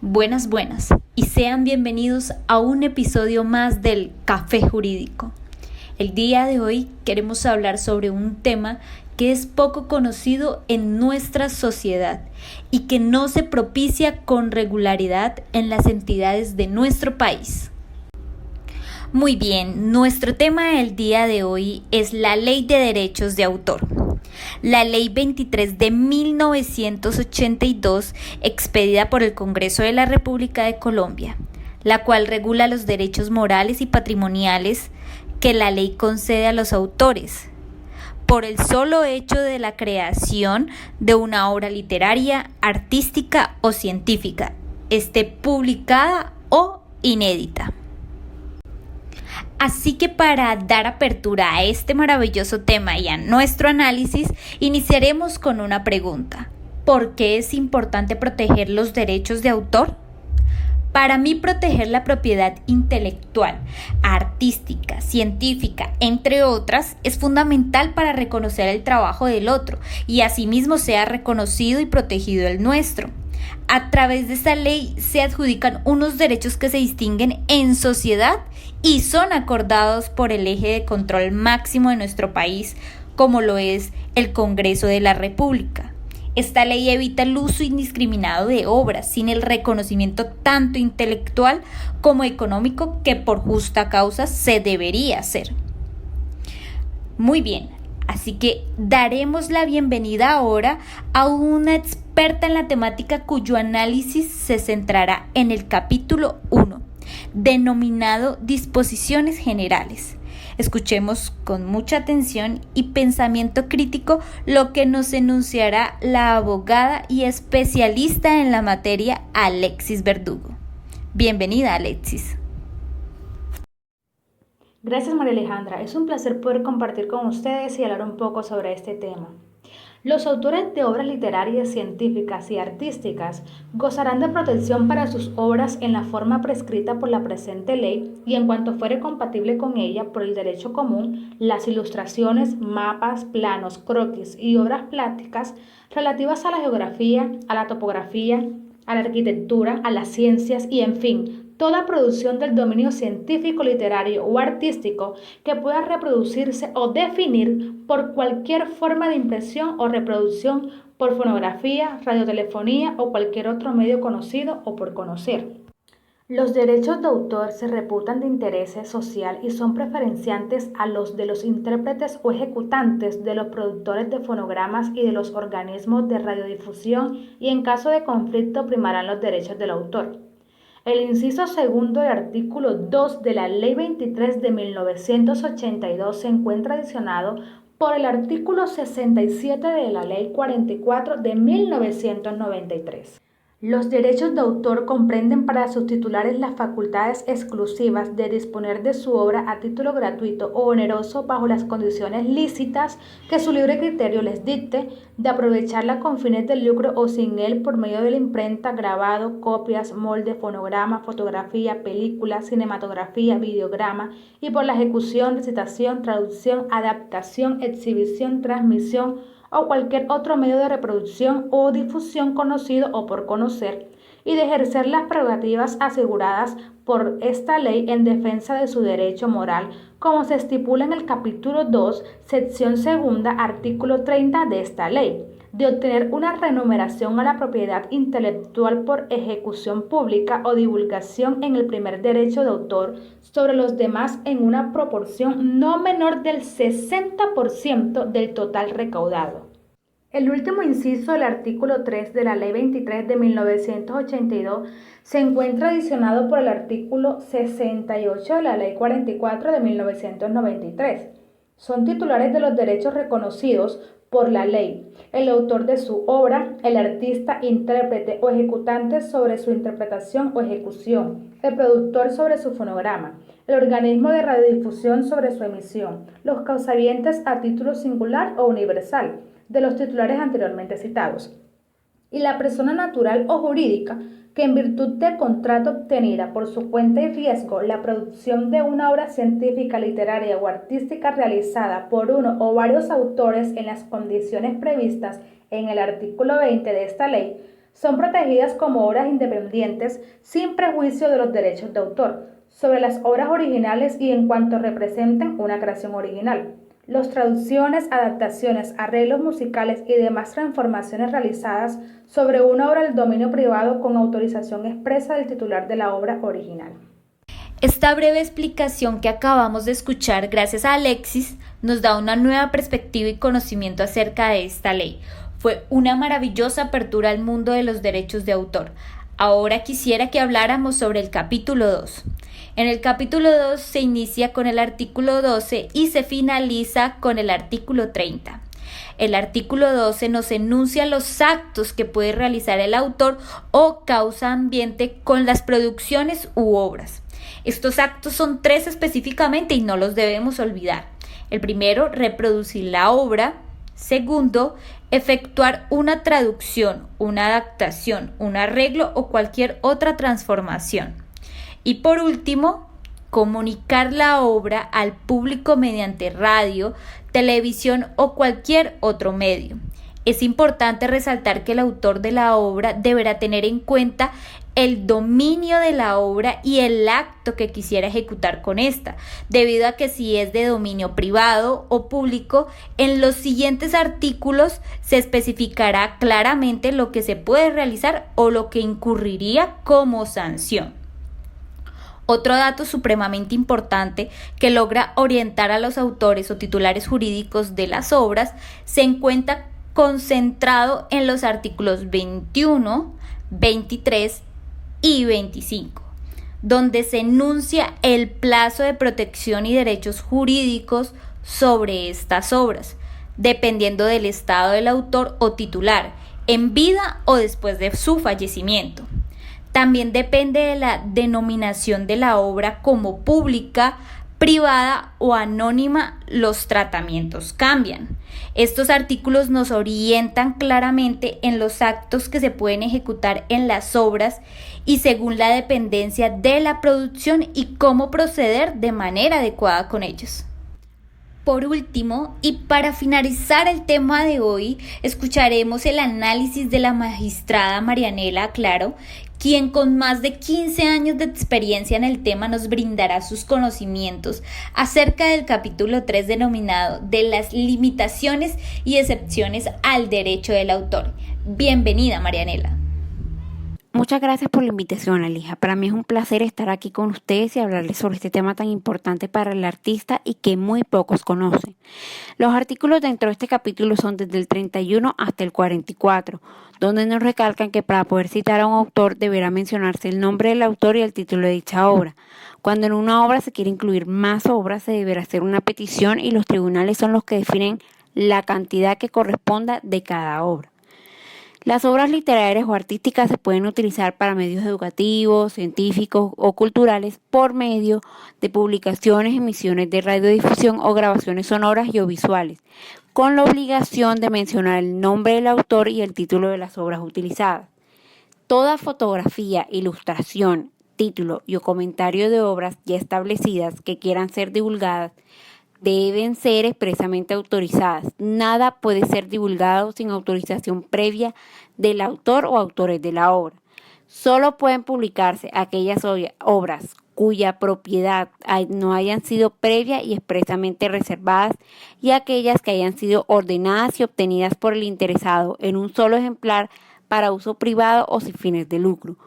Buenas, buenas, y sean bienvenidos a un episodio más del Café Jurídico. El día de hoy queremos hablar sobre un tema que es poco conocido en nuestra sociedad y que no se propicia con regularidad en las entidades de nuestro país. Muy bien, nuestro tema del día de hoy es la Ley de Derechos de Autor. La Ley 23 de 1982, expedida por el Congreso de la República de Colombia, la cual regula los derechos morales y patrimoniales que la ley concede a los autores, por el solo hecho de la creación de una obra literaria, artística o científica, esté publicada o inédita. Así que para dar apertura a este maravilloso tema y a nuestro análisis, iniciaremos con una pregunta. ¿Por qué es importante proteger los derechos de autor? Para mí, proteger la propiedad intelectual, artística, científica, entre otras, es fundamental para reconocer el trabajo del otro y asimismo sea reconocido y protegido el nuestro. A través de esta ley se adjudican unos derechos que se distinguen en sociedad y son acordados por el eje de control máximo de nuestro país, como lo es el Congreso de la República. Esta ley evita el uso indiscriminado de obras sin el reconocimiento tanto intelectual como económico que por justa causa se debería hacer. Muy bien, así que daremos la bienvenida ahora a una experta en la temática cuyo análisis se centrará en el capítulo 1, denominado Disposiciones Generales. Escuchemos con mucha atención y pensamiento crítico lo que nos enunciará la abogada y especialista en la materia Alexis Verdugo. Bienvenida, Alexis. Gracias, María Alejandra. Es un placer poder compartir con ustedes y hablar un poco sobre este tema. Los autores de obras literarias, científicas y artísticas gozarán de protección para sus obras en la forma prescrita por la presente ley y en cuanto fuere compatible con ella por el derecho común, las ilustraciones, mapas, planos, croquis y obras plásticas relativas a la geografía, a la topografía, a la arquitectura, a las ciencias y, en fin, toda producción del dominio científico, literario o artístico que pueda reproducirse o definir por cualquier forma de impresión o reproducción por fonografía, radiotelefonía o cualquier otro medio conocido o por conocer. Los derechos de autor se reputan de interés social y son preferenciantes a los de los intérpretes o ejecutantes, de los productores de fonogramas y de los organismos de radiodifusión, y en caso de conflicto primarán los derechos del autor. El inciso segundo del artículo 2 de la Ley 23 de 1982 se encuentra adicionado por el artículo 67 de la Ley 44 de 1993. Los derechos de autor comprenden para sus titulares las facultades exclusivas de disponer de su obra a título gratuito o oneroso bajo las condiciones lícitas que su libre criterio les dicte, de aprovecharla con fines de lucro o sin él por medio de la imprenta, grabado, copias, molde, fonograma, fotografía, película, cinematografía, videograma y por la ejecución, recitación, traducción, adaptación, exhibición, transmisión o cualquier otro medio de reproducción o difusión conocido o por conocer, y de ejercer las prerrogativas aseguradas por esta ley en defensa de su derecho moral, como se estipula en el capítulo 2, sección segunda, artículo 30 de esta ley, de obtener una remuneración a la propiedad intelectual por ejecución pública o divulgación en el primer derecho de autor sobre los demás en una proporción no menor del 60% del total recaudado. El último inciso del artículo 3 de la Ley 23 de 1982 se encuentra adicionado por el artículo 68 de la Ley 44 de 1993. Son titulares de los derechos reconocidos por la ley el autor de su obra, el artista, intérprete o ejecutante sobre su interpretación o ejecución, el productor sobre su fonograma, el organismo de radiodifusión sobre su emisión, los causavientes a título singular o universal de los titulares anteriormente citados, y la persona natural o jurídica que en virtud de contrato obtenida por su cuenta y riesgo la producción de una obra científica, literaria o artística realizada por uno o varios autores en las condiciones previstas en el artículo 20 de esta ley, Son protegidas como obras independientes sin prejuicio de los derechos de autor sobre las obras originales y en cuanto representen una creación original. Las traducciones, adaptaciones, arreglos musicales y demás transformaciones realizadas sobre una obra del dominio privado con autorización expresa del titular de la obra original. Esta breve explicación que acabamos de escuchar gracias a Alexis nos da una nueva perspectiva y conocimiento acerca de esta ley. Fue una maravillosa apertura al mundo de los derechos de autor. Ahora quisiera que habláramos sobre el capítulo 2. En el capítulo 2 se inicia con el artículo 12 y se finaliza con el artículo 30. El artículo 12 nos enuncia los actos que puede realizar el autor o causa ambiente con las producciones u obras. Estos actos son 3 específicamente y no los debemos olvidar. El primero, reproducir la obra. Segundo, efectuar una traducción, una adaptación, un arreglo o cualquier otra transformación. Y por último, comunicar la obra al público mediante radio, televisión o cualquier otro medio. Es importante resaltar que el autor de la obra deberá tener en cuenta el dominio de la obra y el acto que quisiera ejecutar con esta, debido a que si es de dominio privado o público, en los siguientes artículos se especificará claramente lo que se puede realizar o lo que incurriría como sanción. Otro dato supremamente importante que logra orientar a los autores o titulares jurídicos de las obras se encuentra concentrado en los artículos 21, 23 y 25, donde se enuncia el plazo de protección y derechos jurídicos sobre estas obras, dependiendo del estado del autor o titular, en vida o después de su fallecimiento. También depende de la denominación de la obra como pública, privada o anónima, los tratamientos cambian. Estos artículos nos orientan claramente en los actos que se pueden ejecutar en las obras y según la dependencia de la producción y cómo proceder de manera adecuada con ellos. Por último, y para finalizar el tema de hoy, escucharemos el análisis de la magistrada Marianela Claro, quien con más de 15 años de experiencia en el tema nos brindará sus conocimientos acerca del capítulo 3 denominado de las limitaciones y excepciones al derecho del autor. Bienvenida, Marianela. Muchas gracias por la invitación, Alija. Para mí es un placer estar aquí con ustedes y hablarles sobre este tema tan importante para el artista y que muy pocos conocen. Los artículos dentro de este capítulo son desde el 31 hasta el 44, donde nos recalcan que para poder citar a un autor deberá mencionarse el nombre del autor y el título de dicha obra. Cuando en una obra se quiere incluir más obras, se deberá hacer una petición y los tribunales son los que definen la cantidad que corresponda de cada obra. Las obras literarias o artísticas se pueden utilizar para medios educativos, científicos o culturales por medio de publicaciones, emisiones de radiodifusión o grabaciones sonoras y o visuales, con la obligación de mencionar el nombre del autor y el título de las obras utilizadas. Toda fotografía, ilustración, título y o comentario de obras ya establecidas que quieran ser divulgadas deben ser expresamente autorizadas. Nada puede ser divulgado sin autorización previa del autor o autores de la obra. Solo pueden publicarse aquellas obras cuya propiedad no hayan sido previa y expresamente reservadas y aquellas que hayan sido ordenadas y obtenidas por el interesado en un solo ejemplar para uso privado o sin fines de lucro.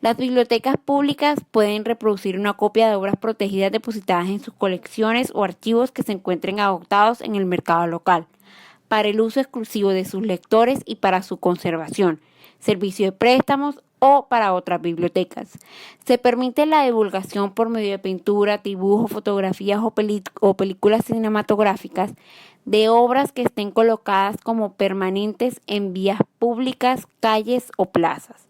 Las bibliotecas públicas pueden reproducir una copia de obras protegidas depositadas en sus colecciones o archivos que se encuentren agotados en el mercado local, para el uso exclusivo de sus lectores y para su conservación, servicio de préstamos o para otras bibliotecas. Se permite la divulgación por medio de pintura, dibujo, fotografías o películas cinematográficas de obras que estén colocadas como permanentes en vías públicas, calles o plazas.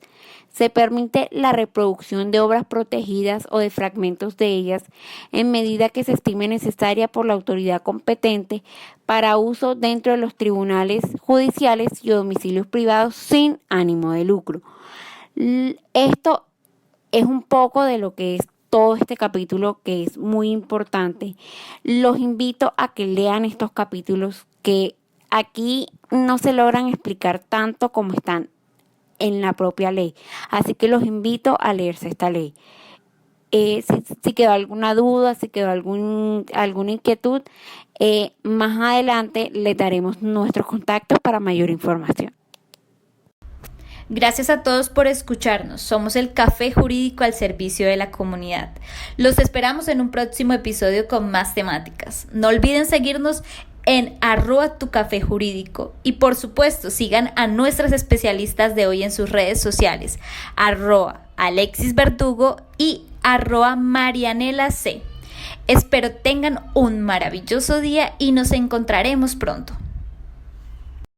Se permite la reproducción de obras protegidas o de fragmentos de ellas en medida que se estime necesaria por la autoridad competente para uso dentro de los tribunales judiciales y domicilios privados sin ánimo de lucro. Esto es un poco de lo que es todo este capítulo, que es muy importante. Los invito a que lean estos capítulos que aquí no se logran explicar tanto como están en la propia ley. Así que los invito a leerse esta ley. Si quedó alguna duda, si quedó alguna inquietud, más adelante les daremos nuestros contactos para mayor información. Gracias a todos por escucharnos. Somos el Café Jurídico al servicio de la comunidad. Los esperamos en un próximo episodio con más temáticas. No olviden seguirnos en @tucafejurídico y por supuesto sigan a nuestras especialistas de hoy en sus redes sociales @Alexis Verdugo y @Marianela C. Espero tengan un maravilloso día y nos encontraremos pronto.